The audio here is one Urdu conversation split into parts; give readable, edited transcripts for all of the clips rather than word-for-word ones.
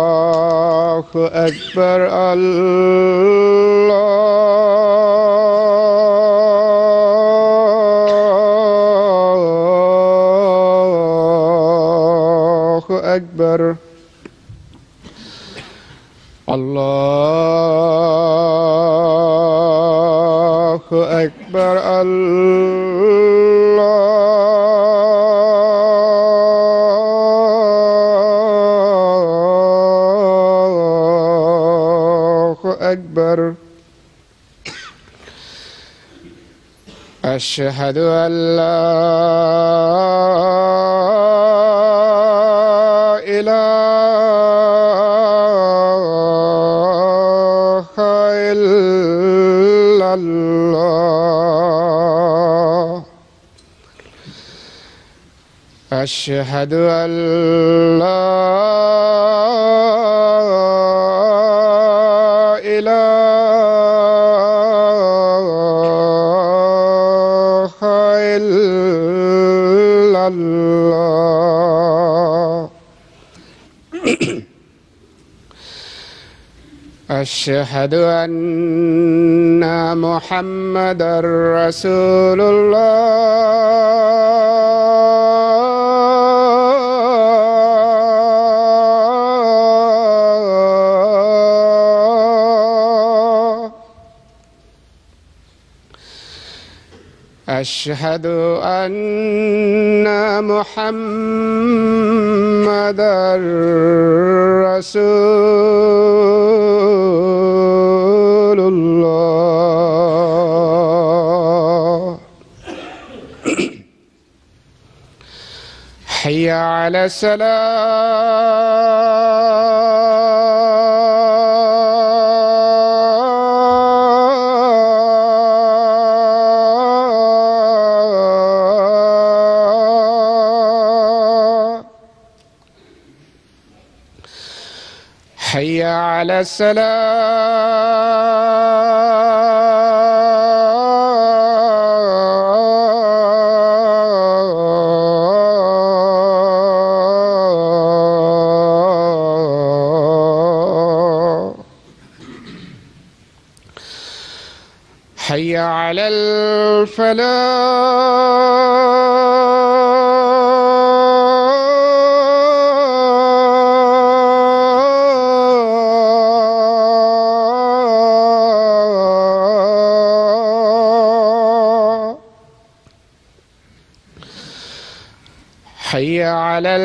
الله أكبر الله أكبر الله أكبر الله أكبر أشهد أن لا إله إلا الله أشهد أن لا إله إلا الله أشهد أن محمدًا رسول الله أشهد أن محمدًا رسول الله حي على الصلاة حي على السلام حي على الفلاح حي على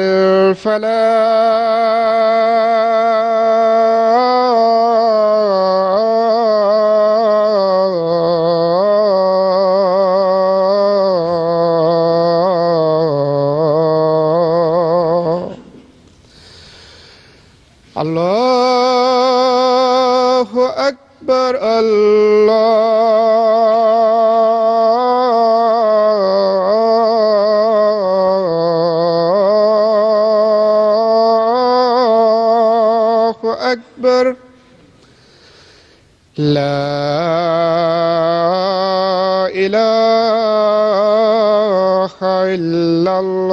الفلاح الله أكبر الله أكبر لا إله إلا الله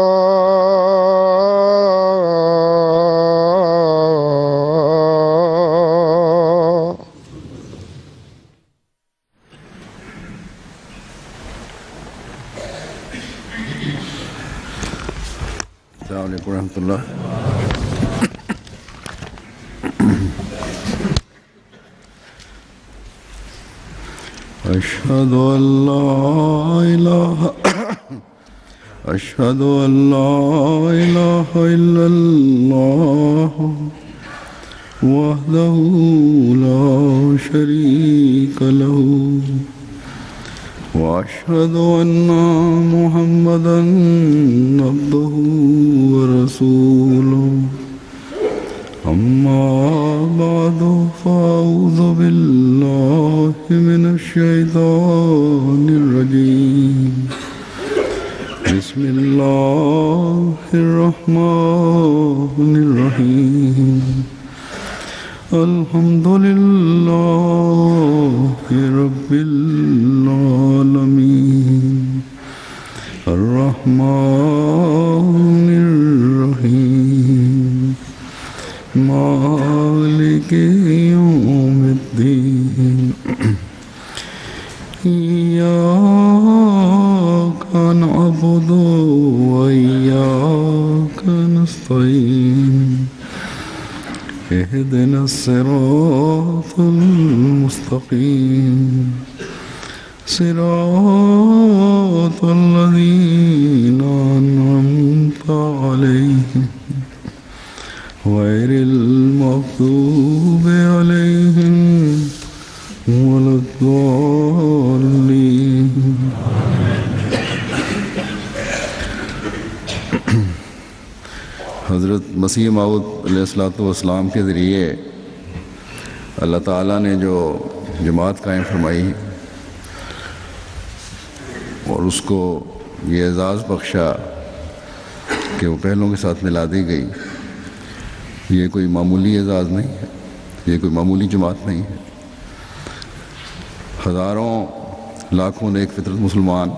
السلام عليكم ورحمة الله. أشهد أن لا إله إلا الله وحده لا شريك له وأشهد أن محمدًا عبده ورسوله أما بعد فأعوذ بالله من الشيطان الرجيم بسم الله الرحمن الرحيم الحمد لله رب العالمين الرحمن الرحيم المستقيم اهدنا الصراط المستقيم صراط الذين أنعمت عليهم غير المغضوب عليهم ولا الضالين. حضرت مسیح موعود علیہ الصلوۃ والسلام کے ذریعے اللہ تعالیٰ نے جو جماعت قائم فرمائی اور اس کو یہ اعزاز بخشا کہ وہ پہلوں کے ساتھ ملا دی گئی، یہ کوئی معمولی اعزاز نہیں ہے، یہ کوئی معمولی جماعت نہیں ہے. ہزاروں لاکھوں نیک فطرت مسلمان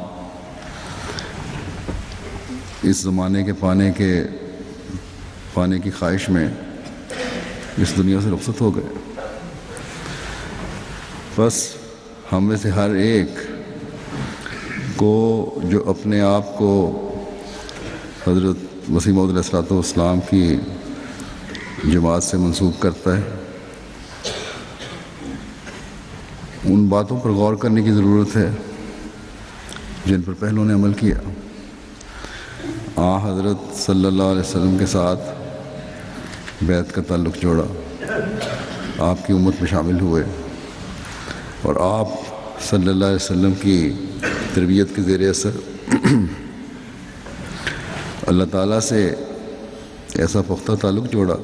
اس زمانے کے پانے کی خواہش میں اس دنیا سے رخصت ہو گئے. بس ہم میں سے ہر ایک کو جو اپنے آپ کو حضرت مسیح موعود علیہ الصلوۃ والسلام کی جماعت سے منسوب کرتا ہے، ان باتوں پر غور کرنے کی ضرورت ہے جن پر پہلوں نے عمل کیا. حضرت صلی اللہ علیہ وسلم کے ساتھ بیعت کا تعلق جوڑا، آپ کی امت میں شامل ہوئے اور آپ صلی اللہ علیہ وسلم کی تربیت کے زیر اثر اللہ تعالیٰ سے ایسا پختہ تعلق جوڑا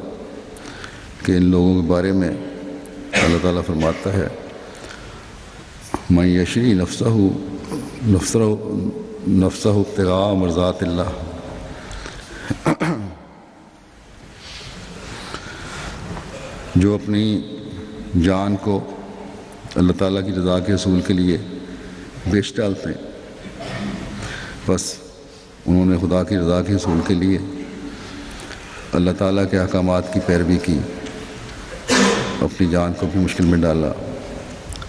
کہ ان لوگوں کے بارے میں اللہ تعالیٰ فرماتا ہے من یشری نفسہ ابتغاء مرضات اللہ. جو اپنی جان کو اللہ تعالیٰ کی رضا کے حصول کے لیے بیچ ڈالتے ہیں، بس انہوں نے خدا کی رضا کے حصول کے لیے اللہ تعالیٰ کے احکامات کی پیروی کی، اپنی جان کو بھی مشکل میں ڈالا،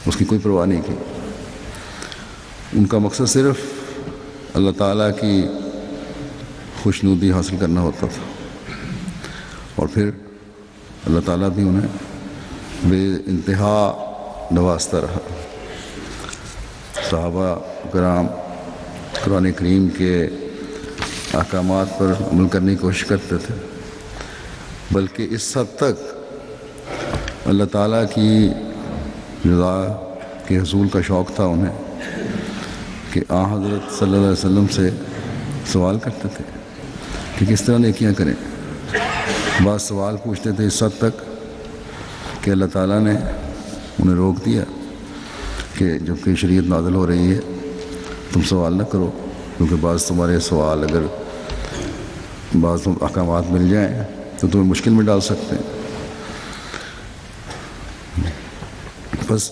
اس کی کوئی پرواہ نہیں کی. ان کا مقصد صرف اللہ تعالیٰ کی خوشنودی حاصل کرنا ہوتا تھا، اور پھر اللہ تعالیٰ بھی انہیں بے انتہا نوازتا رہا. صحابہ کرام قرآن کریم کے احکامات پر عمل کرنے کی کوشش کرتے تھے، بلکہ اس حد تک اللہ تعالیٰ کی رضا کے حصول کا شوق تھا انہیں کہ حضرت صلی اللہ علیہ وسلم سے سوال کرتے تھے کہ کس طرح نیکیاں کریں. بعض سوال پوچھتے تھے اس حد تک کہ اللہ تعالیٰ نے انہیں روک دیا کہ جب کہ شریعت نازل ہو رہی ہے تم سوال نہ کرو، کیونکہ بعض تمہارے سوال اگر بعض احکامات مل جائیں تو تمہیں مشکل میں ڈال سکتے ہیں. بس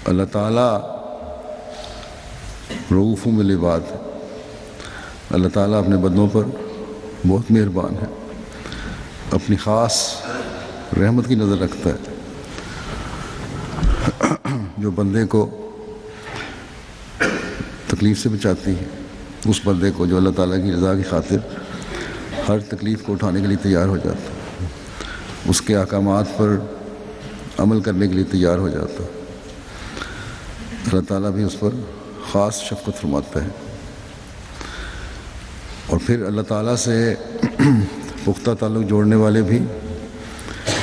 اللہ تعالیٰ رؤوف بالعباد ہے، اللہ تعالیٰ اپنے بندوں پر بہت مہربان ہے، اپنی خاص رحمت کی نظر رکھتا ہے. جو بندے کو تکلیف سے بچاتی ہے، اس بندے کو جو اللہ تعالیٰ کی رضا کی خاطر ہر تکلیف کو اٹھانے کے لیے تیار ہو جاتا ہے، اس کے احکامات پر عمل کرنے کے لیے تیار ہو جاتا ہے، اللہ تعالیٰ بھی اس پر خاص شفقت فرماتا ہے. اور پھر اللہ تعالیٰ سے پختہ تعلق جوڑنے والے بھی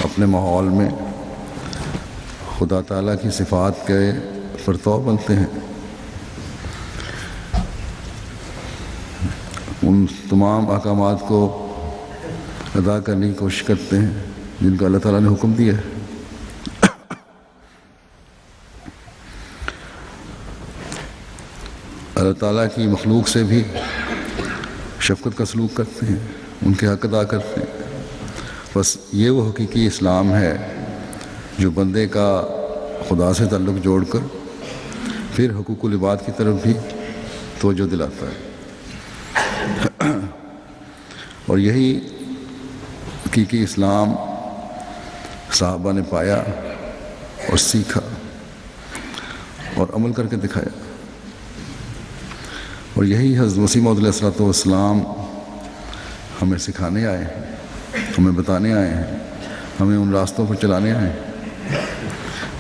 اپنے ماحول میں خدا تعالیٰ کی صفات کے پرتو بنتے ہیں. ان تمام احکامات کو ادا کرنے کی کوشش کرتے ہیں جن کا اللہ تعالیٰ نے حکم دیا ہے. اللہ تعالیٰ کی مخلوق سے بھی شفقت کا سلوک کرتے ہیں، ان کے حق ادا کرتے ہیں. بس یہ وہ حقیقی اسلام ہے جو بندے کا خدا سے تعلق جوڑ کر پھر حقوق العباد کی طرف بھی توجہ دلاتا ہے. اور یہی حقیقی اسلام صحابہ نے پایا اور سیکھا اور عمل کر کے دکھایا. اور یہی حضرت مسیح موعود علیہ الصلوۃ والسلام ہمیں سکھانے آئے ہیں، ہمیں بتانے آئے ہیں، ہمیں ان راستوں پر چلانے آئے ہیں۔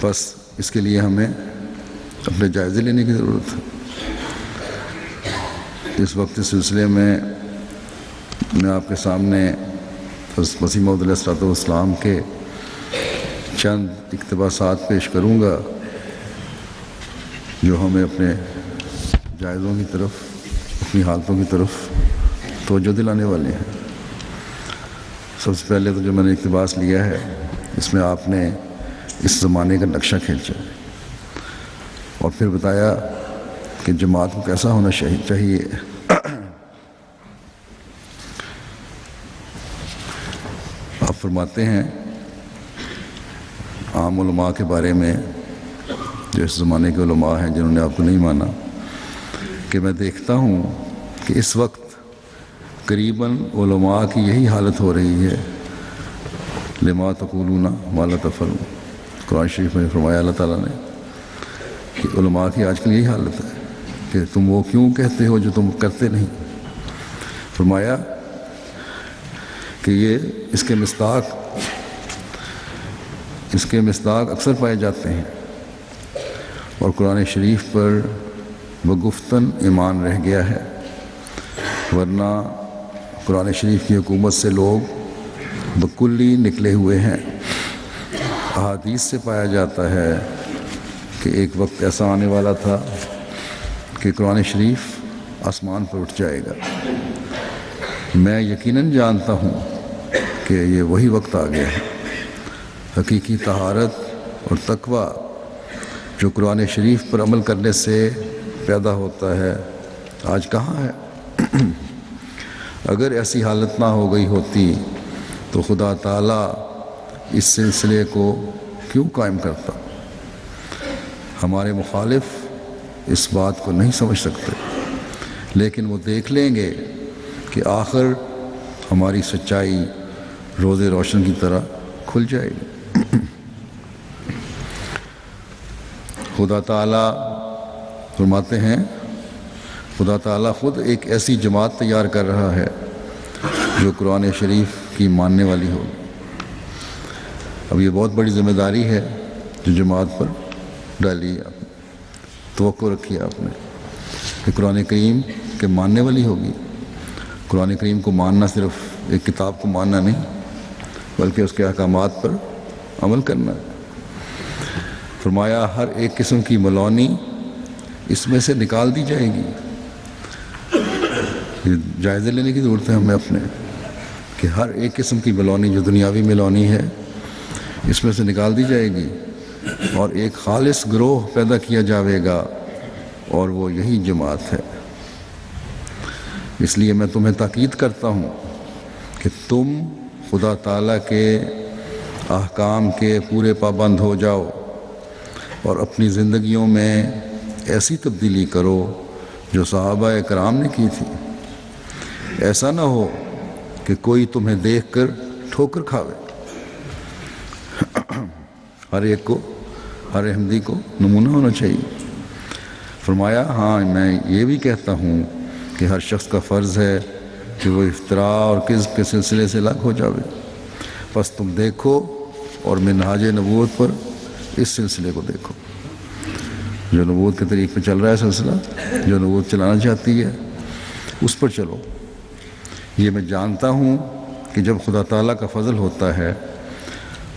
بس اس کے لیے ہمیں اپنے جائزے لینے کی ضرورت ہے۔ اس وقت اس سلسلے میں آپ کے سامنے حضرت مسیح موعود علیہ الصلوۃ والسلام کے چند اقتباسات پیش کروں گا جو ہمیں اپنے جائزوں کی طرف، اپنی حالتوں کی طرف توجہ دلانے والے ہیں۔ سب سے پہلے تو جو میں نے اقتباس لیا ہے، اس میں آپ نے اس زمانے کا نقشہ کھینچا اور پھر بتایا کہ جماعت کو کیسا ہونا چاہیے۔ آپ فرماتے ہیں عام علماء کے بارے میں، جو اس زمانے کے علماء ہیں جنہوں نے آپ کو نہیں مانا، کہ میں دیکھتا ہوں کہ اس وقت قریباً علماء کی یہی حالت ہو رہی ہے، لما تقولون ما لا تفعلون۔ قرآن شریف میں فرمایا اللہ تعالیٰ نے کہ علماء کی آج کل یہی حالت ہے کہ تم وہ کیوں کہتے ہو جو تم کرتے نہیں۔ فرمایا کہ یہ اس کے مصداق اکثر پائے جاتے ہیں، اور قرآن شریف پر بگفتن ایمان رہ گیا ہے، ورنہ قرآن شریف کی حکومت سے لوگ بکلی نکلے ہوئے ہیں۔ احادیث سے پایا جاتا ہے کہ ایک وقت ایسا آنے والا تھا کہ قرآن شریف آسمان پر اٹھ جائے گا۔ میں یقیناً جانتا ہوں کہ یہ وہی وقت آ گیا ہے۔ حقیقی طہارت اور تقویٰ جو قرآن شریف پر عمل کرنے سے پیدا ہوتا ہے، آج کہاں ہے؟ اگر ایسی حالت نہ ہو گئی ہوتی تو خدا تعالیٰ اس سلسلے کو کیوں قائم کرتا؟ ہمارے مخالف اس بات کو نہیں سمجھ سکتے، لیکن وہ دیکھ لیں گے کہ آخر ہماری سچائی روز روشن کی طرح کھل جائے گی۔ خدا تعالیٰ فرماتے ہیں، خدا تعالیٰ خود ایک ایسی جماعت تیار کر رہا ہے جو قرآن شریف کی ماننے والی ہو۔ اب یہ بہت بڑی ذمہ داری ہے جو جماعت پر ڈالی ہے، آپ نے توقع رکھی ہے آپ نے کہ قرآن کریم کے ماننے والی ہوگی۔ قرآن کریم کو ماننا صرف ایک کتاب کو ماننا نہیں، بلکہ اس کے احکامات پر عمل کرنا ہے۔ فرمایا ہر ایک قسم کی ملونی اس میں سے نکال دی جائے گی۔ یہ جائزے لینے کی ضرورت ہے ہمیں اپنے، کہ ہر ایک قسم کی ملونی جو دنیاوی ملونی ہے اس میں سے نکال دی جائے گی، اور ایک خالص گروہ پیدا کیا جاوے گا، اور وہ یہی جماعت ہے۔ اس لیے میں تمہیں تاکید کرتا ہوں کہ تم خدا تعالیٰ کے احکام کے پورے پابند ہو جاؤ اور اپنی زندگیوں میں ایسی تبدیلی کرو جو صحابہ کرام نے کی تھی۔ ایسا نہ ہو کہ کوئی تمہیں دیکھ کر ٹھوکر کھاوے۔ ہر ایک کو، ہر احمدی کو نمونہ ہونا چاہیے۔ فرمایا ہاں میں یہ بھی کہتا ہوں کہ ہر شخص کا فرض ہے کہ وہ افتراء اور کذب کے سلسلے سے الگ ہو جاوے۔ بس تم دیکھو اور منہاج نبوت پر اس سلسلے کو دیکھو، جو نبوت کے طریق پہ چل رہا ہے سلسلہ، جو نبوت چلانا چاہتی ہے اس پر چلو۔ یہ میں جانتا ہوں کہ جب خدا تعالیٰ کا فضل ہوتا ہے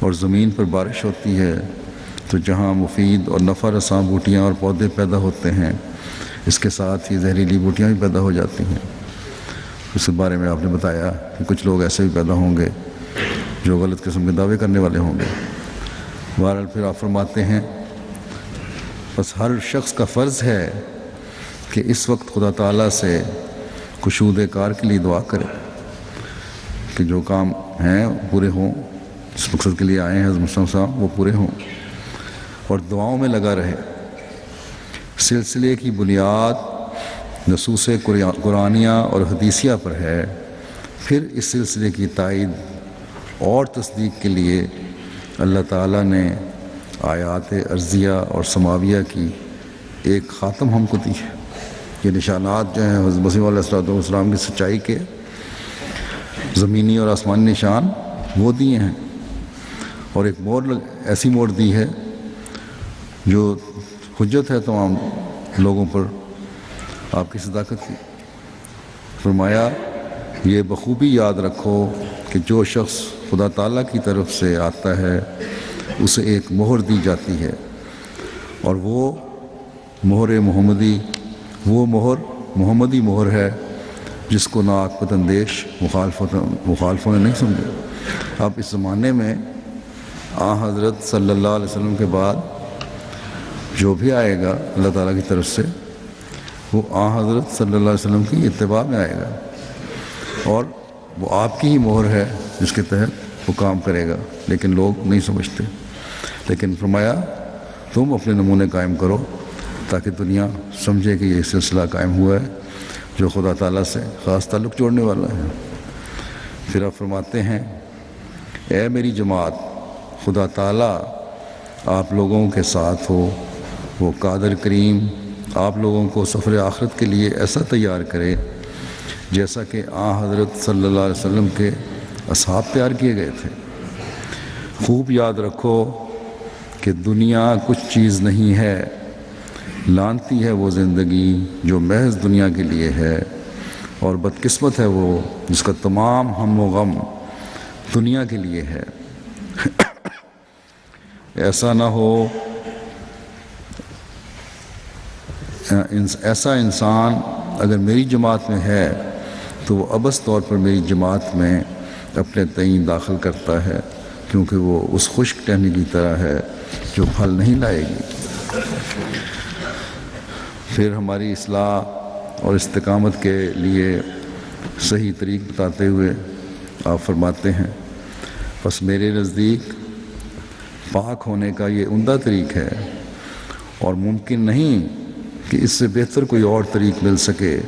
اور زمین پر بارش ہوتی ہے تو جہاں مفید اور نفع رساں بوٹیاں اور پودے پیدا ہوتے ہیں، اس کے ساتھ ہی زہریلی بوٹیاں بھی پیدا ہو جاتی ہیں۔ اس کے بارے میں آپ نے بتایا کہ کچھ لوگ ایسے بھی پیدا ہوں گے جو غلط قسم کے دعوے کرنے والے ہوں گے۔ بہرحال پھر آپ فرماتے ہیں بس ہر شخص کا فرض ہے کہ اس وقت خدا تعالیٰ سے خشوع کار کے لیے دعا کرے کہ جو کام ہیں پورے ہوں، جس مقصد کے لیے آئے ہیں حضرت مسلم صاحب وہ پورے ہوں، اور دعاؤں میں لگا رہے۔ سلسلے کی بنیاد نصوص قرآنیہ اور حدیثیہ پر ہے، پھر اس سلسلے کی تائید اور تصدیق کے لیے اللہ تعالیٰ نے آیات ارضیہ اور سماویہ کی ایک خاتم ہم کو دی ہے۔ یہ نشانات جو ہیں حضرت مسیح علیہ السلام کی سچائی کے، زمینی اور آسمانی نشان وہ دیے ہیں، اور ایک مہر ایسی مہر دی ہے جو حجت ہے تمام لوگوں پر آپ کی صداقت کی۔ فرمایا یہ بخوبی یاد رکھو کہ جو شخص خدا تعالیٰ کی طرف سے آتا ہے اسے ایک مہر دی جاتی ہے، اور وہ مہر محمدی مہر ہے جس کو ناعاقبت اندیش مخالفوں نے نہیں سمجھا۔ اب اس زمانے میں حضرت صلی اللہ علیہ وسلم کے بعد جو بھی آئے گا اللہ تعالیٰ کی طرف سے وہ حضرت صلی اللہ علیہ وسلم کی اتباع میں آئے گا، اور وہ آپ کی ہی مہر ہے جس کے تحت وہ کام کرے گا، لیکن لوگ نہیں سمجھتے۔ لیکن فرمایا تم اپنے نمونے قائم کرو تاکہ دنیا سمجھے کہ یہ سلسلہ قائم ہوا ہے جو خدا تعالیٰ سے خاص تعلق جوڑنے والا ہے۔ پھر آپ فرماتے ہیں اے میری جماعت، خدا تعالیٰ آپ لوگوں کے ساتھ ہو، وہ قادر کریم آپ لوگوں کو سفر آخرت کے لیے ایسا تیار کرے جیسا کہ حضرت صلی اللہ علیہ وسلم کے اصحاب تیار کیے گئے تھے۔ خوب یاد رکھو کہ دنیا کچھ چیز نہیں ہے، لانتی ہے وہ زندگی جو محض دنیا کے لیے ہے، اور بدقسمت ہے وہ جس کا تمام ہم و غم دنیا کے لیے ہے۔ ایسا نہ ہو، ایسا انسان اگر میری جماعت میں ہے تو وہ ابس طور پر میری جماعت میں اپنے تئیں داخل کرتا ہے، کیونکہ وہ اس خشک ٹہنی کی طرح ہے جو پھل نہیں لائے گی۔ پھر ہماری اصلاح اور استقامت کے لیے صحیح طریق بتاتے ہوئے آپ فرماتے ہیں بس میرے نزدیک پاک ہونے کا یہ عمدہ طریق ہے، اور ممکن نہیں کہ اس سے بہتر کوئی اور طریق مل سکے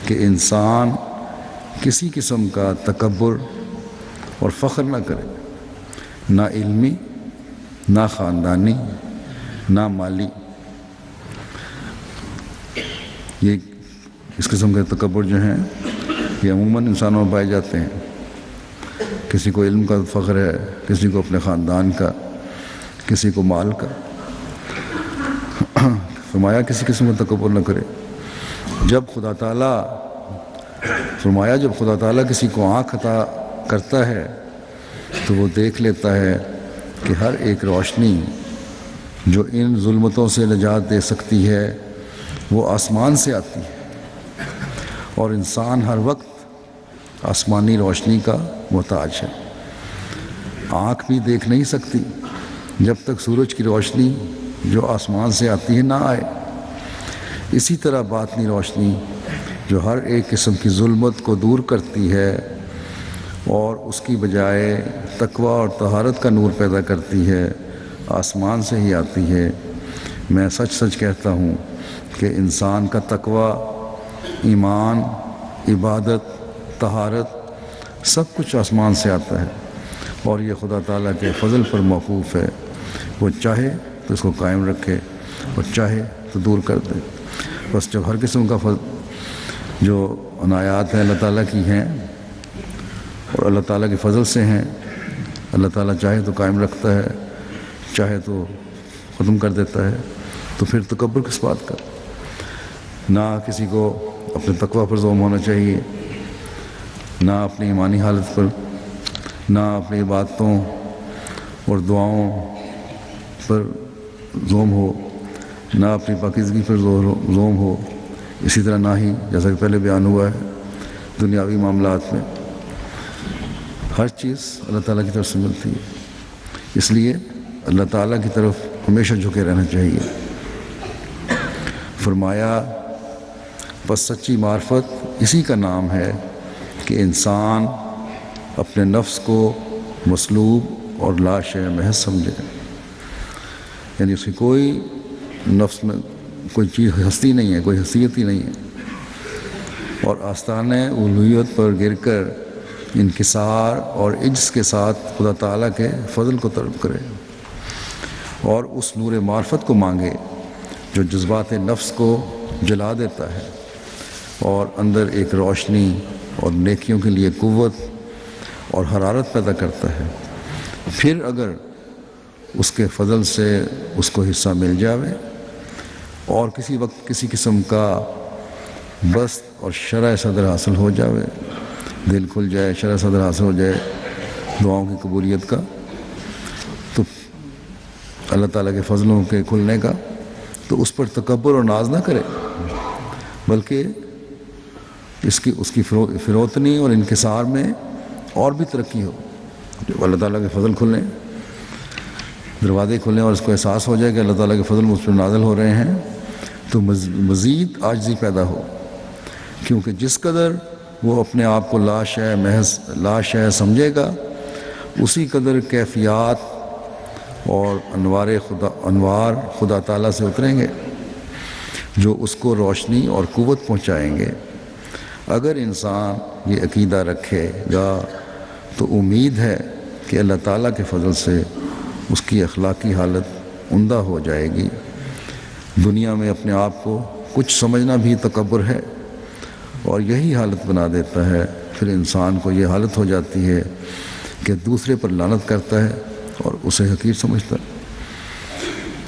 کہ انسان کسی قسم کا تکبر اور فخر نہ کرے، نہ علمی، نہ خاندانی، نہ مالی۔ یہ اس قسم کے تکبر جو ہیں یہ عموماً انسانوں میں پائے جاتے ہیں۔ کسی کو علم کا فخر ہے، کسی کو اپنے خاندان کا، کسی کو مال کا۔ فرمایا کسی قسم کا تکبر نہ کرے۔ جب خدا تعالیٰ کسی کو آنکھ عطا کرتا ہے تو وہ دیکھ لیتا ہے کہ ہر ایک روشنی جو ان ظلمتوں سے نجات دے سکتی ہے وہ آسمان سے آتی ہے، اور انسان ہر وقت آسمانی روشنی کا محتاج ہے۔ آنکھ بھی دیکھ نہیں سکتی جب تک سورج کی روشنی جو آسمان سے آتی ہے نہ آئے۔ اسی طرح باطنی روشنی جو ہر ایک قسم کی ظلمت کو دور کرتی ہے اور اس کی بجائے تقوی اور طہارت کا نور پیدا کرتی ہے، آسمان سے ہی آتی ہے۔ میں سچ سچ کہتا ہوں کہ انسان کا تقوی، ایمان، عبادت، طہارت سب کچھ آسمان سے آتا ہے، اور یہ خدا تعالیٰ کے فضل پر موقوف ہے۔ وہ چاہے تو اس کو قائم رکھے اور چاہے تو دور کر دے۔ بس جب ہر قسم کا جو عنایات ہیں اللہ تعالیٰ کی ہیں اور اللہ تعالیٰ کے فضل سے ہیں، اللہ تعالیٰ چاہے تو قائم رکھتا ہے، چاہے تو ختم کر دیتا ہے، تو پھر تکبر کس بات کا؟ نہ کسی کو اپنے تقوی پر زوم ہونا چاہیے، نہ اپنی ایمانی حالت پر، نہ اپنی عبادتوں اور دعاؤں پر زوم ہو، نہ اپنی پاکیزگی پر زوم ہو۔ اسی طرح نہ ہی جیسا کہ پہلے بیان ہوا ہے دنیاوی معاملات میں ہر چیز اللہ تعالیٰ کی طرف سے ملتی ہے، اس لیے اللہ تعالیٰ کی طرف ہمیشہ جھکے رہنا چاہیے۔ فرمایا پس سچی معرفت اسی کا نام ہے کہ انسان اپنے نفس کو مصلوب اور لا شیء محض سمجھے، یعنی اس کی کوئی نفس میں کوئی چیز ہستی نہیں ہے، کوئی حیثیت ہی نہیں ہے، اور آستانِ الوہیت پر گر کر انکسار اور عجز کے ساتھ خدا تعالیٰ کے فضل کو طلب کرے اور اس نور معرفت کو مانگے جو جذبات نفس کو جلا دیتا ہے اور اندر ایک روشنی اور نیکیوں کے لیے قوت اور حرارت پیدا کرتا ہے۔ پھر اگر اس کے فضل سے اس کو حصہ مل جاوے اور کسی وقت کسی قسم کا بست اور شرح صدر حاصل ہو جاوے، دل کھل جائے، شرح صدر حاصل ہو جائے دعاؤں کی قبولیت کا، تو اللہ تعالیٰ کے فضلوں کے کھلنے کا، تو اس پر تکبر اور ناز نہ کرے، بلکہ اس کی فروتنی اور انکسار میں اور بھی ترقی ہو۔ جو اللہ تعالیٰ کے فضل کھلیں، دروازے کھلیں اور اس کو احساس ہو جائے کہ اللہ تعالیٰ کے فضل مجھ پر نازل ہو رہے ہیں، تو مزید عاجزی پیدا ہو، کیونکہ جس قدر وہ اپنے آپ کو محض لا شے سمجھے گا، اسی قدر کیفیات اور انوار خدا تعالیٰ سے اتریں گے جو اس کو روشنی اور قوت پہنچائیں گے۔ اگر انسان یہ عقیدہ رکھے گا تو امید ہے کہ اللہ تعالیٰ کے فضل سے اس کی اخلاقی حالت عمدہ ہو جائے گی۔ دنیا میں اپنے آپ کو کچھ سمجھنا بھی تکبر ہے، اور یہی حالت بنا دیتا ہے۔ پھر انسان کو یہ حالت ہو جاتی ہے کہ دوسرے پر لعنت کرتا ہے اور اسے حقیر سمجھتا ہے۔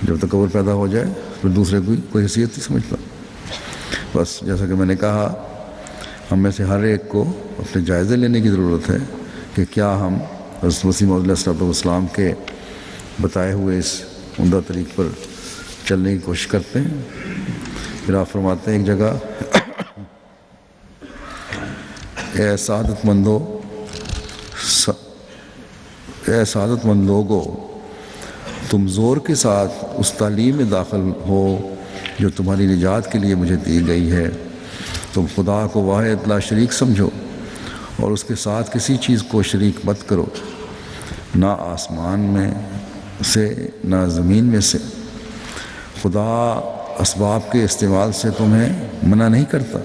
جب تکبر پیدا ہو جائے پھر دوسرے کی کوئی حیثیت نہیں سمجھتا۔ بس جیسا کہ میں نے کہا، ہم میں سے ہر ایک کو اپنے جائزے لینے کی ضرورت ہے کہ کیا ہم حضرت مسیح موعود علیہ الصلوۃ والسلام کے بتائے ہوئے اس عمدہ طریق پر چلنے کی کوشش کرتے ہیں۔ پھر آپ فرماتے ہیں ایک جگہ، اے سعادت مند لوگو، تم زور کے ساتھ اس تعلیم میں داخل ہو جو تمہاری نجات کے لیے مجھے دی گئی ہے۔ تم خدا کو واحد لا شریک سمجھو اور اس کے ساتھ کسی چیز کو شریک مت کرو، نہ آسمان میں سے نہ زمین میں سے۔ خدا اسباب کے استعمال سے تمہیں منع نہیں کرتا،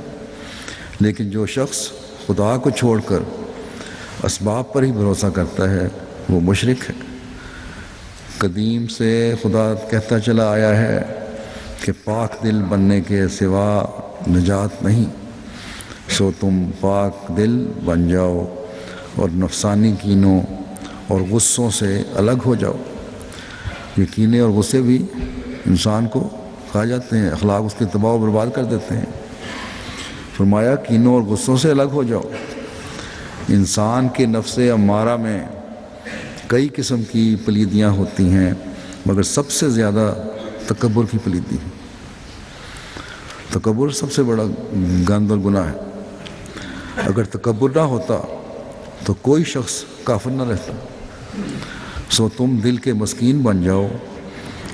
لیکن جو شخص خدا کو چھوڑ کر اسباب پر ہی بھروسہ کرتا ہے وہ مشرک ہے۔ قدیم سے خدا کہتا چلا آیا ہے کہ پاک دل بننے کے سوا نجات نہیں، سو تم پاک دل بن جاؤ اور نفسانی کینوں اور غصوں سے الگ ہو جاؤ۔ یہ کینے اور غصے بھی انسان کو کھا جاتے ہیں، اخلاق اس کے تباہ و برباد کر دیتے ہیں۔ فرمایا کینوں اور غصوں سے الگ ہو جاؤ۔ انسان کے نفس امارہ میں کئی قسم کی پلیدیاں ہوتی ہیں، مگر سب سے زیادہ تکبر کی پلیدی ہے۔ تکبر سب سے بڑا گند اور گناہ ہے۔ اگر تکبر نہ ہوتا تو کوئی شخص کافر نہ رہتا۔ سو تم دل کے مسکین بن جاؤ،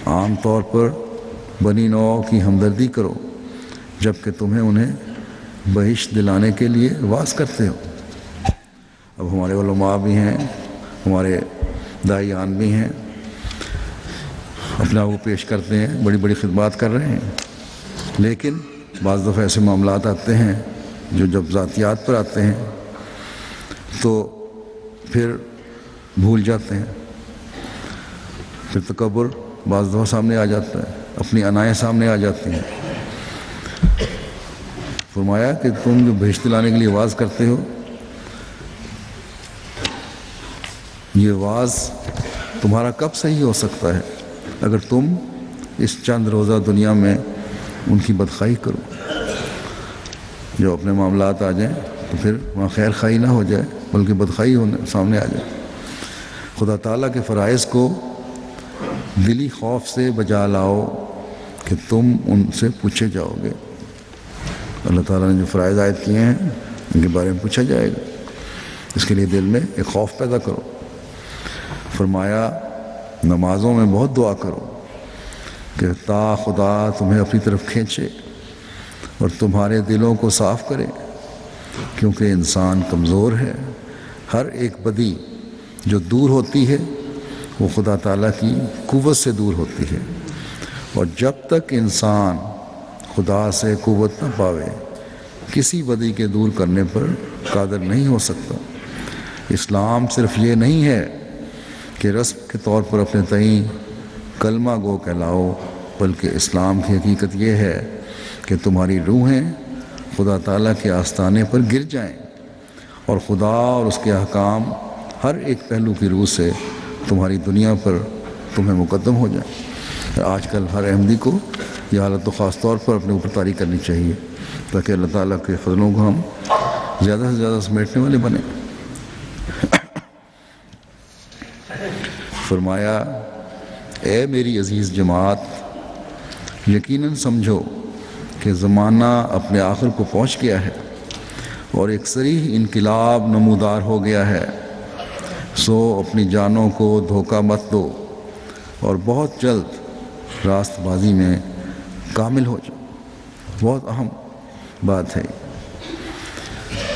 عام طور پر بنی نوع کی ہمدردی کرو، جبکہ تمہیں انہیں بہشت دلانے کے لیے واعظ کرتے ہو۔ اب ہمارے علماء بھی ہیں، ہمارے داعیان بھی ہیں، اپنا وہ پیش کرتے ہیں، بڑی بڑی خدمات کر رہے ہیں، لیکن بعض دفعہ ایسے معاملات آتے ہیں جو جب ذاتیات پر آتے ہیں تو پھر بھول جاتے ہیں، پھر تکبر بعض دفعہ سامنے آ جاتا ہے، اپنی انائیں سامنے آ جاتی ہیں۔ فرمایا کہ تم جو بہشت دلانے کے لیے واعظ کرتے ہو، یہ واعظ تمہارا کب صحیح ہو سکتا ہے اگر تم اس چند روزہ دنیا میں ان کی بدخواہی کرو۔ جو اپنے معاملات آ جائیں تو پھر وہاں خیر خواہی نہ ہو جائے بلکہ بدخواہی سامنے آ جائے۔ خدا تعالیٰ کے فرائض کو دلی خوف سے بجا لاؤ کہ تم ان سے پوچھے جاؤ گے۔ اللہ تعالیٰ نے جو فرائض عائد کیے ہیں ان کے بارے میں پوچھا جائے گا، اس کے لیے دل میں ایک خوف پیدا کرو۔ فرمایا نمازوں میں بہت دعا کرو کہ تا خدا تمہیں اپنی طرف کھینچے اور تمہارے دلوں کو صاف کرے، کیونکہ انسان کمزور ہے۔ ہر ایک بدی جو دور ہوتی ہے وہ خدا تعالیٰ کی قوت سے دور ہوتی ہے، اور جب تک انسان خدا سے قوت نہ پاوے کسی بدی کے دور کرنے پر قادر نہیں ہو سکتا۔ اسلام صرف یہ نہیں ہے کہ رسم کے طور پر اپنے تئیں کلمہ گو کہلاؤ، بلکہ اسلام کی حقیقت یہ ہے کہ تمہاری روحیں خدا تعالیٰ کے آستانے پر گر جائیں اور خدا اور اس کے احکام ہر ایک پہلو کی روح سے تمہاری دنیا پر تمہیں مقدم ہو جائیں۔ آج کل ہر احمدی کو یہ حالت تو خاص طور پر اپنے اوپر طاری کرنی چاہیے تاکہ اللہ تعالیٰ کے فضلوں کو ہم زیادہ سے زیادہ سمیٹنے والے بنیں۔ فرمایا اے میری عزیز جماعت، یقیناً سمجھو کہ زمانہ اپنے آخر کو پہنچ گیا ہے اور ایک صریح انقلاب نمودار ہو گیا ہے، سو اپنی جانوں کو دھوکہ مت دو اور بہت جلد راست بازی میں کامل ہو جاؤ۔ بہت اہم بات ہے،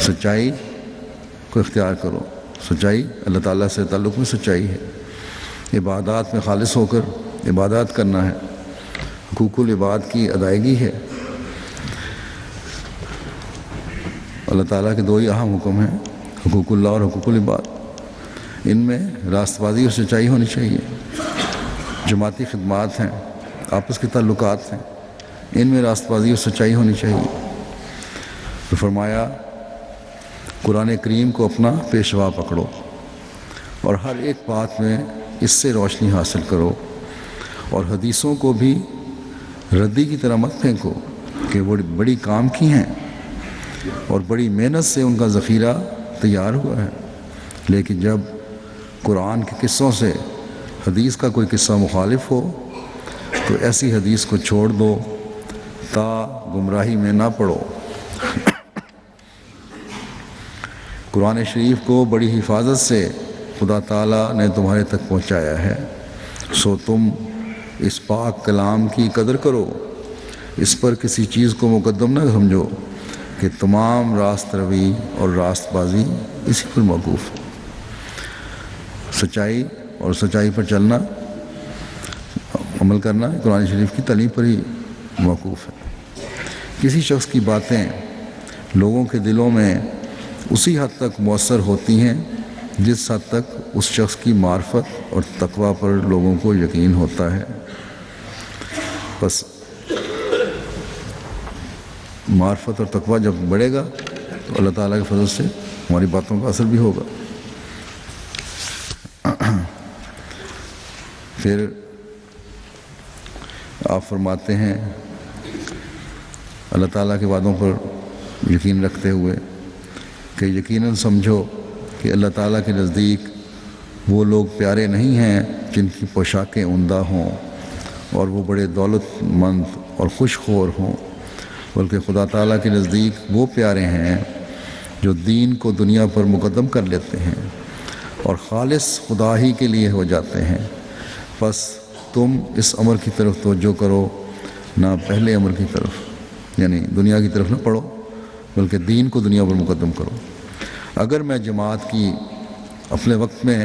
سچائی کو اختیار کرو۔ سچائی اللہ تعالیٰ سے تعلق میں سچائی ہے، عبادات میں خالص ہو کر عبادات کرنا ہے، حقوق العباد کی ادائیگی ہے۔ اللہ تعالیٰ کے دو ہی اہم حکم ہیں، حقوق اللہ اور حقوق العباد، ان میں راست بازی اور سچائی ہونی چاہیے۔ جماعتی خدمات ہیں، آپس کے تعلقات ہیں، ان میں راست بازی اور سچائی ہونی چاہیے۔ تو فرمایا قرآن کریم کو اپنا پیشوا پکڑو اور ہر ایک بات میں اس سے روشنی حاصل کرو، اور حدیثوں کو بھی ردی کی طرح مت پھینکو کہ وہ بڑی کام کی ہیں اور بڑی محنت سے ان کا ذخیرہ تیار ہوا ہے، لیکن جب قرآن کے قصوں سے حدیث کا کوئی قصہ مخالف ہو تو ایسی حدیث کو چھوڑ دو تا گمراہی میں نہ پڑو۔ قرآن شریف کو بڑی حفاظت سے خدا تعالیٰ نے تمہارے تک پہنچایا ہے، سو تم اس پاک کلام کی قدر کرو، اس پر کسی چیز کو مقدم نہ سمجھو کہ تمام راست روی اور راست بازی اسی پر موقوف ہے۔ سچائی اور سچائی پر چلنا، عمل کرنا قرآن شریف کی تعلیم پر ہی موقوف ہے۔ کسی شخص کی باتیں لوگوں کے دلوں میں اسی حد تک مؤثر ہوتی ہیں جس حد تک اس شخص کی معرفت اور تقویٰ پر لوگوں کو یقین ہوتا ہے۔ بس معرفت اور تقویٰ جب بڑھے گا تو اللہ تعالیٰ کے فضل سے ہماری باتوں کا اثر بھی ہوگا۔ پھر آپ فرماتے ہیں اللہ تعالیٰ کے وعدوں پر یقین رکھتے ہوئے کہ یقیناً سمجھو کہ اللہ تعالیٰ کے نزدیک وہ لوگ پیارے نہیں ہیں جن کی پوشاکیں عمدہ ہوں اور وہ بڑے دولت مند اور خوش خور ہوں، بلکہ خدا تعالیٰ کے نزدیک وہ پیارے ہیں جو دین کو دنیا پر مقدم کر لیتے ہیں اور خالص خدا ہی کے لیے ہو جاتے ہیں۔ بس تم اس امر کی طرف توجہ کرو، نہ پہلے امر کی طرف، یعنی دنیا کی طرف نہ پڑھو بلکہ دین کو دنیا پر مقدم کرو۔ اگر میں جماعت کی اپنے وقت میں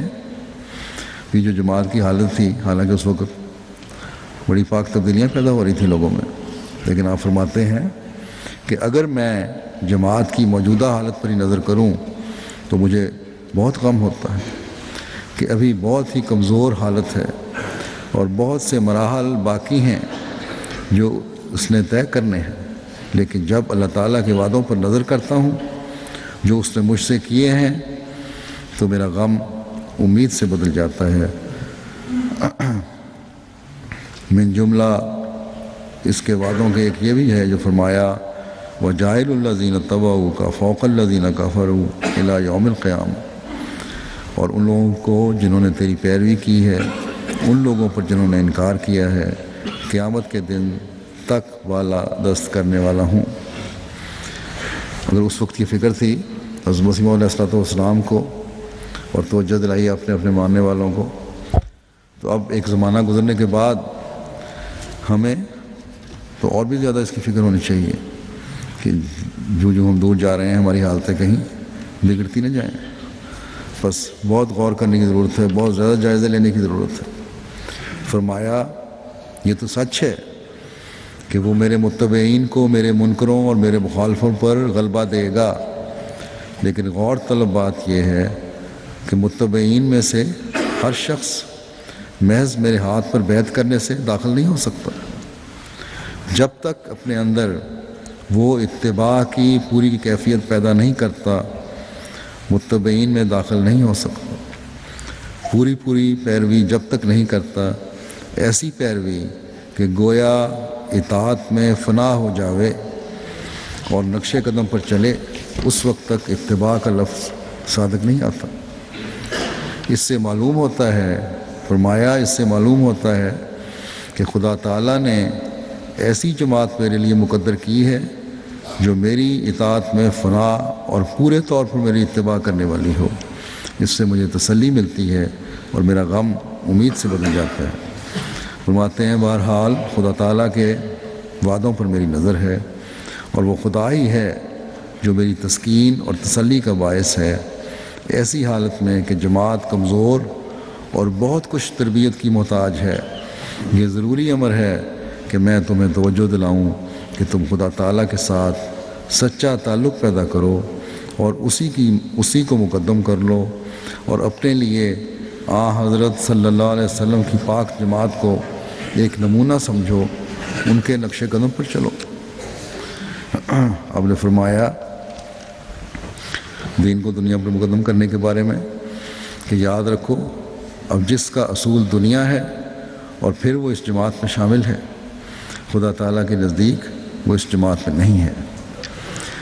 یہ جو جماعت کی حالت تھی، حالانکہ اس وقت بڑی پاک تبدیلیاں پیدا ہو رہی تھیں لوگوں میں، لیکن آپ فرماتے ہیں کہ اگر میں جماعت کی موجودہ حالت پر ہی نظر کروں تو مجھے بہت غم ہوتا ہے کہ ابھی بہت ہی کمزور حالت ہے اور بہت سے مراحل باقی ہیں جو اس نے طے کرنے ہیں، لیکن جب اللہ تعالیٰ کے وعدوں پر نظر کرتا ہوں جو اس نے مجھ سے کیے ہیں تو میرا غم امید سے بدل جاتا ہے۔ من جملہ اس کے وعدوں کے ایک یہ بھی ہے جو فرمایا وَجَاعِلُ الَّذِينَ اتَّبَعُوكَ فَوْقَ الَّذِينَ كَفَرُوا إِلَى يَوْمِ الْقِيَامَةِ، اور ان لوگوں کو جنہوں نے تیری پیروی کی ہے ان لوگوں پر جنہوں نے انکار کیا ہے قیامت کے دن تک والا دست کرنے والا ہوں۔ اگر اس وقت کی فکر تھی حضرت مسیح موعود علیہ السلام کو اور توجہ دلائی اپنے اپنے ماننے والوں کو، تو اب ایک زمانہ گزرنے کے بعد ہمیں تو اور بھی زیادہ اس کی فکر ہونی چاہیے کہ جو ہم دور جا رہے ہیں ہماری حالتیں کہیں بگڑتی نہ جائیں۔ بس بہت غور کرنے کی ضرورت ہے، بہت زیادہ جائزہ لینے کی ضرورت ہے۔ فرمایا یہ تو سچ ہے کہ وہ میرے متبعین کو میرے منکروں اور میرے مخالفوں پر غلبہ دے گا، لیکن غور طلب بات یہ ہے کہ متبعین میں سے ہر شخص محض میرے ہاتھ پر بیعت کرنے سے داخل نہیں ہو سکتا جب تک اپنے اندر وہ اتباع کی پوری کیفیت پیدا نہیں کرتا، متبعین میں داخل نہیں ہو سکتا۔ پوری پیروی جب تک نہیں کرتا، ایسی پیروی کہ گویا اطاعت میں فنا ہو جاوے اور نقش قدم پر چلے، اس وقت تک اتباع کا لفظ صادق نہیں آتا۔ اس سے معلوم ہوتا ہے، فرمایا اس سے معلوم ہوتا ہے کہ خدا تعالیٰ نے ایسی جماعت میرے لیے مقدر کی ہے جو میری اطاعت میں فنا اور پورے طور پر میری اتباع کرنے والی ہو۔ اس سے مجھے تسلی ملتی ہے اور میرا غم امید سے بدل جاتا ہے۔ فرماتے ہیں بہرحال خدا تعالیٰ کے وعدوں پر میری نظر ہے، اور وہ خدا ہی ہے جو میری تسکین اور تسلی کا باعث ہے، ایسی حالت میں کہ جماعت کمزور اور بہت کچھ تربیت کی محتاج ہے۔ یہ ضروری امر ہے کہ میں تمہیں توجہ دلاؤں کہ تم خدا تعالیٰ کے ساتھ سچا تعلق پیدا کرو اور اسی کو مقدم کر لو، اور اپنے لیے حضرت صلی اللہ علیہ وسلم کی پاک جماعت کو ایک نمونہ سمجھو، ان کے نقش قدم پر چلو۔ آپ نے فرمایا دین کو دنیا پر مقدم کرنے کے بارے میں کہ یاد رکھو اب جس کا اصول دنیا ہے اور پھر وہ اس جماعت میں شامل ہے، خدا تعالیٰ کے نزدیک وہ اس جماعت میں نہیں ہے۔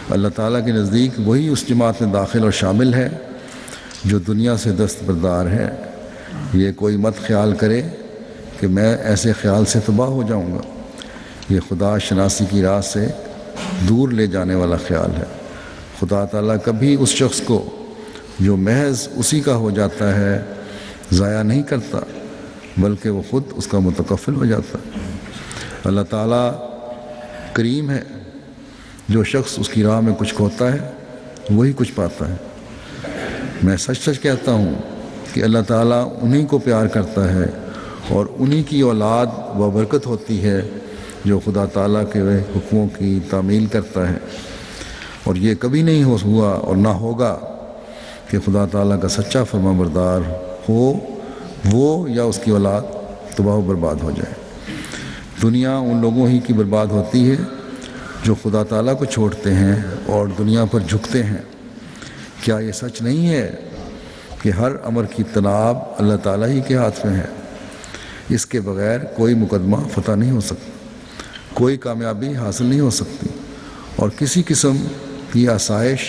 اللہ تعالیٰ کے نزدیک وہی اس جماعت میں داخل اور شامل ہے جو دنیا سے دستبردار ہے۔ یہ کوئی مت خیال کرے کہ میں ایسے خیال سے تباہ ہو جاؤں گا، یہ خدا شناسی کی راہ سے دور لے جانے والا خیال ہے۔ خدا تعالیٰ کبھی اس شخص کو جو محض اسی کا ہو جاتا ہے ضائع نہیں کرتا، بلکہ وہ خود اس کا متکفل ہو جاتا ہے۔ اللہ تعالیٰ کریم ہے، جو شخص اس کی راہ میں کچھ کھوتا ہے وہی کچھ پاتا ہے۔ میں سچ کہتا ہوں کہ اللہ تعالیٰ انہی کو پیار کرتا ہے اور انہی کی اولاد و برکت ہوتی ہے جو خدا تعالیٰ کے حکموں کی تعمیل کرتا ہے، اور یہ کبھی نہیں ہوا اور نہ ہوگا کہ خدا تعالیٰ کا سچا فرما بردار ہو وہ یا اس کی اولاد تباہ و برباد ہو جائے۔ دنیا ان لوگوں ہی کی برباد ہوتی ہے جو خدا تعالیٰ کو چھوڑتے ہیں اور دنیا پر جھکتے ہیں۔ کیا یہ سچ نہیں ہے کہ ہر امر کی تناب اللہ تعالیٰ ہی کے ہاتھ میں ہے؟ اس کے بغیر کوئی مقدمہ فتح نہیں ہو سکتا، کوئی کامیابی حاصل نہیں ہو سکتی، اور کسی قسم کی آسائش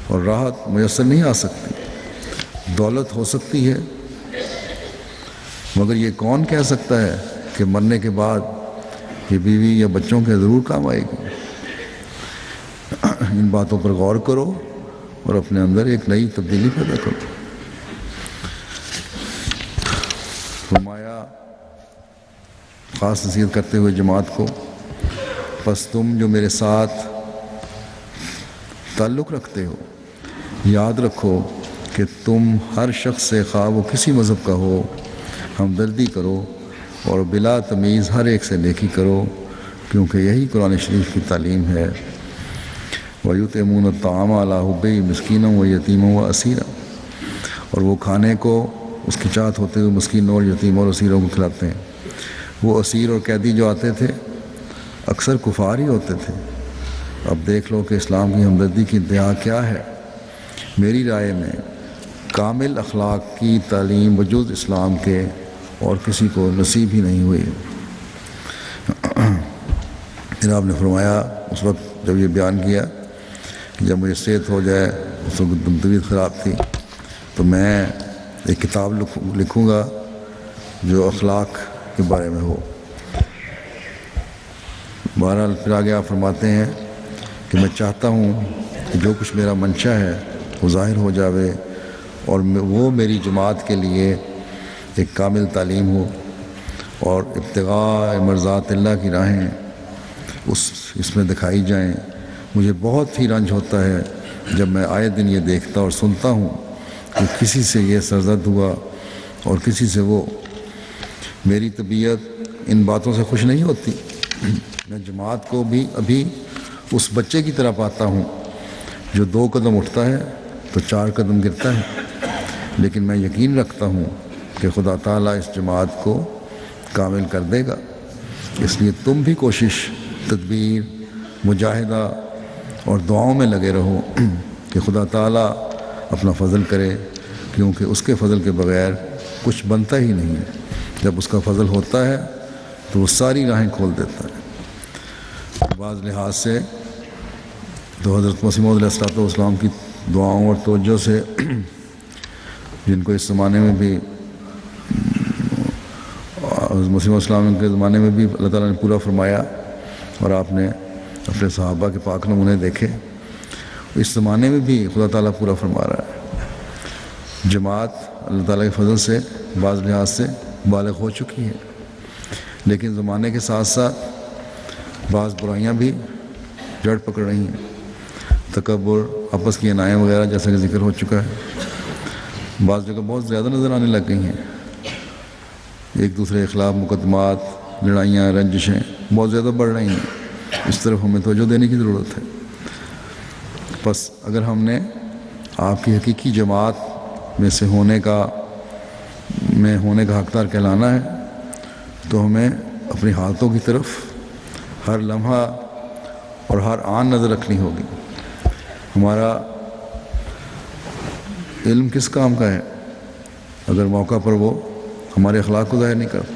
اور راحت میسر نہیں آ سکتی۔ دولت ہو سکتی ہے، مگر یہ کون کہہ سکتا ہے کہ مرنے کے بعد یہ بیوی یا بچوں کے ضرور کام آئے گی؟ ان باتوں پر غور کرو اور اپنے اندر ایک نئی تبدیلی پیدا کرو۔ فرمایا خاص نصیحت کرتے ہوئے جماعت کو، پس تم جو میرے ساتھ تعلق رکھتے ہو، یاد رکھو کہ تم ہر شخص سے خواہ وہ کسی مذہب کا ہو ہمدردی کرو اور بلا تمیز ہر ایک سے نیکی کرو، کیونکہ یہی قرآن شریف کی تعلیم ہے۔ وَيُطْعِمُونَ الطَّعَامَ عَلَىٰ حُبِّهِ مِسْكِينًا وَيَتِيمًا وَأَسِيرًا، اور وہ کھانے کو اس کی چاہت ہوتے ہوئے مسکینوں اور یتیموں اور اسیروں کو کھلاتے ہیں۔ وہ اسیر اور قیدی جو آتے تھے اکثر کفار ہی ہوتے تھے۔ اب دیکھ لو کہ اسلام کی ہمدردی کی انتہا کیا ہے۔ میری رائے میں کامل اخلاق کی تعلیم وجود اسلام کے اور کسی کو نصیب ہی نہیں ہوئی۔ پھر آپ نے فرمایا اس وقت جب یہ بیان کیا کہ جب مجھے صحت ہو جائے، اس وقت طبیعت خراب تھی، تو میں ایک کتاب لکھوں گا جو اخلاق کے بارے میں ہو۔ بہرحال پھر آگے آپ فرماتے ہیں کہ میں چاہتا ہوں کہ جو کچھ میرا منشا ہے وہ ظاہر ہو جاوے، اور وہ میری جماعت کے لیے ایک کامل تعلیم ہو، اور ابتغاء مرضات اللہ کی راہیں اس میں دکھائی جائیں۔ مجھے بہت ہی رنج ہوتا ہے جب میں آئے دن یہ دیکھتا اور سنتا ہوں کہ کسی سے یہ سرزد ہوا اور کسی سے وہ۔ میری طبیعت ان باتوں سے خوش نہیں ہوتی۔ میں جماعت کو بھی ابھی اس بچے کی طرح پاتا ہوں جو 2 قدم اٹھتا ہے تو 4 قدم گرتا ہے، لیکن میں یقین رکھتا ہوں کہ خدا تعالیٰ اس جماعت کو کامل کر دے گا۔ اس لیے تم بھی کوشش، تدبیر، مجاہدہ اور دعاؤں میں لگے رہو کہ خدا تعالیٰ اپنا فضل کرے کیونکہ اس کے فضل کے بغیر کچھ بنتا ہی نہیں ہے. جب اس کا فضل ہوتا ہے تو وہ ساری راہیں کھول دیتا ہے. بعض لحاظ سے تو حضرت مسیح موعود علیہ السلام کی دعاؤں اور توجہ سے جن کو اس زمانے میں بھی حضرت مسیح علیہ السلام کے زمانے میں بھی اللہ تعالیٰ نے پورا فرمایا اور آپ نے اپنے صحابہ کے پاک نمونے دیکھے، اس زمانے میں بھی خدا تعالیٰ پورا فرما رہا ہے. جماعت اللہ تعالیٰ کے فضل سے بعض لحاظ سے بالغ ہو چکی ہے، لیکن زمانے کے ساتھ ساتھ بعض برائیاں بھی جڑ پکڑ رہی ہیں. تکبر، آپس کی انائیں وغیرہ جیسا کہ ذکر ہو چکا ہے، بعض جگہ بہت زیادہ نظر آنے لگ گئی ہیں. ایک دوسرے کے خلاف مقدمات، لڑائیاں، رنجشیں بہت زیادہ بڑھ رہی ہیں. اس طرف ہمیں توجہ دینے کی ضرورت ہے. بس اگر ہم نے آپ کی حقیقی جماعت میں سے ہونے کا حقدار کہلانا ہے تو ہمیں اپنی حالتوں کی طرف ہر لمحہ اور ہر آن نظر رکھنی ہوگی. ہمارا علم کس کام کا ہے اگر موقع پر وہ ہمارے اخلاق کو ظاہر نہیں کرتا؟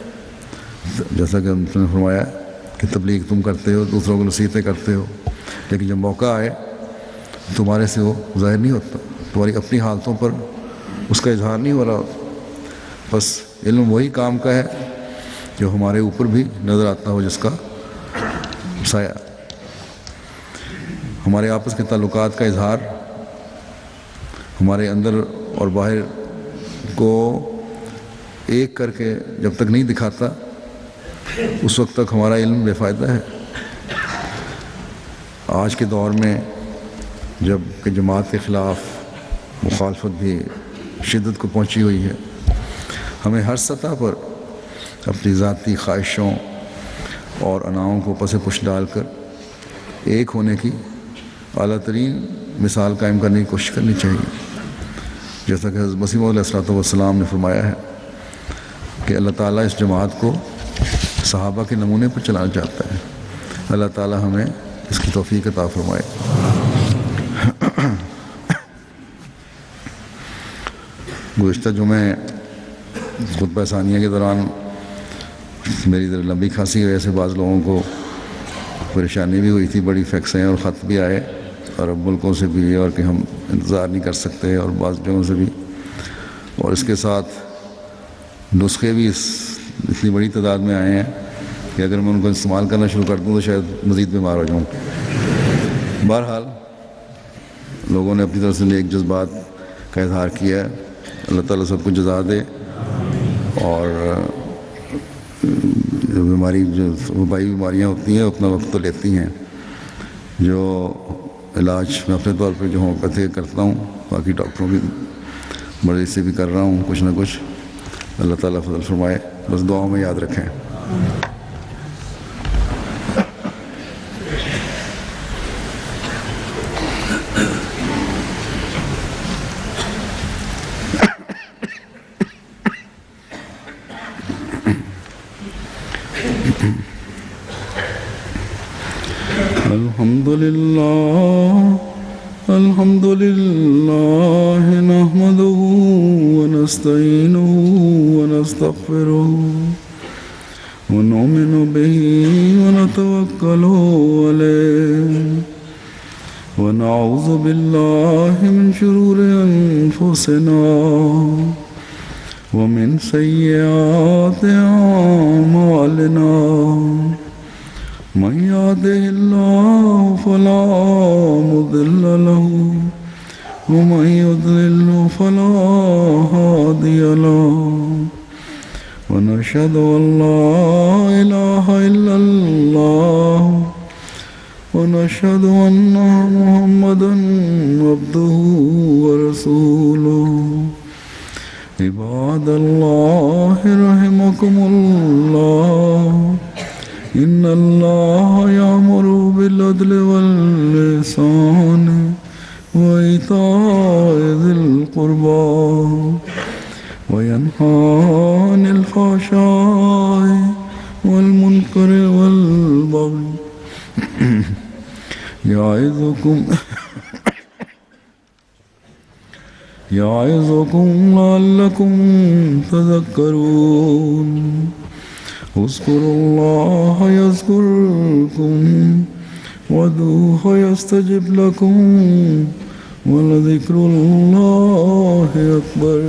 جیسا کہ ہم نے فرمایا کہ تبلیغ تم کرتے ہو، دوسروں کو نصیحتیں کرتے ہو، لیکن جب موقع آئے تمہارے سے وہ ظاہر نہیں ہوتا، تمہاری اپنی حالتوں پر اس کا اظہار نہیں ہو رہا ہوتا. بس علم وہی کام کا ہے جو ہمارے اوپر بھی نظر آتا ہو، جس کا سایہ. ہمارے آپس کے تعلقات کا اظہار ہمارے اندر اور باہر کو ایک کر کے جب تک نہیں دکھاتا اس وقت تک ہمارا علم بے فائدہ ہے. آج کے دور میں جب کہ جماعت کے خلاف مخالفت بھی شدت کو پہنچی ہوئی ہے، ہمیں ہر سطح پر اپنی ذاتی خواہشوں اور اناؤں کو پس پش ڈال کر ایک ہونے کی اعلیٰ ترین مثال قائم کرنے کی کوشش کرنی چاہیے. جیسا کہ حضرت مسیح موعود علیہ السلام نے فرمایا ہے کہ اللہ تعالیٰ اس جماعت کو صحابہ کے نمونے پر چلانا چاہتا ہے. اللہ تعالیٰ ہمیں اس کی توفیق عطا فرمائے. گزشتہ جمعے خطبہ ثانیہ کے دوران میری ذرا لمبی کھانسی کی وجہ سے بعض لوگوں کو پریشانی بھی ہوئی تھی، بڑی فیکسیں اور خط بھی آئے عرب ملکوں سے بھی، اور کہ ہم انتظار نہیں کر سکتے، اور بعض جگہوں سے بھی. اور اس کے ساتھ نسخے بھی اتنی بڑی تعداد میں آئے ہیں کہ اگر میں ان کو استعمال کرنا شروع کر دوں تو شاید مزید بیمار ہو جاؤں. بہرحال لوگوں نے اپنی طرف سے نیک جذبات کا اظہار کیا ہے. اللہ تعالیٰ سب کو جزا دے. اور جو وبائی بیماریاں ہوتی ہیں اپنا وقت تو لیتی ہیں. جو علاج میں اپنے طور پہ جو ہومیوپیتھی کرتا ہوں، باقی ڈاکٹروں کی مرضی سے بھی کر رہا ہوں کچھ نہ کچھ. اللہ تعالیٰ فضل فرمائے. بس دعاؤں میں یاد رکھیں. الحمد لله نحمده ونستعينه ونستغفره ونؤمن به ونتوكل عليه ونعوذ بالله من شرور أنفسنا ومن سيئات أعمالنا. من يهده الله فلا مضل له ومن يضلل فلا هادي له. ونشهد أن لا إله إلا الله ونشهد أن محمدا عبده ورسوله. عباد الله رحمكم الله، إن الله يأمر بالعدل والإحسان وإيتاء ذي القربى وينهى عن الفحشاء والمنكر والبغي يعظكم لعلكم تذكرون اذكروا الله يذكركم وادعوه يستجب لكم ولذكر الله أكبر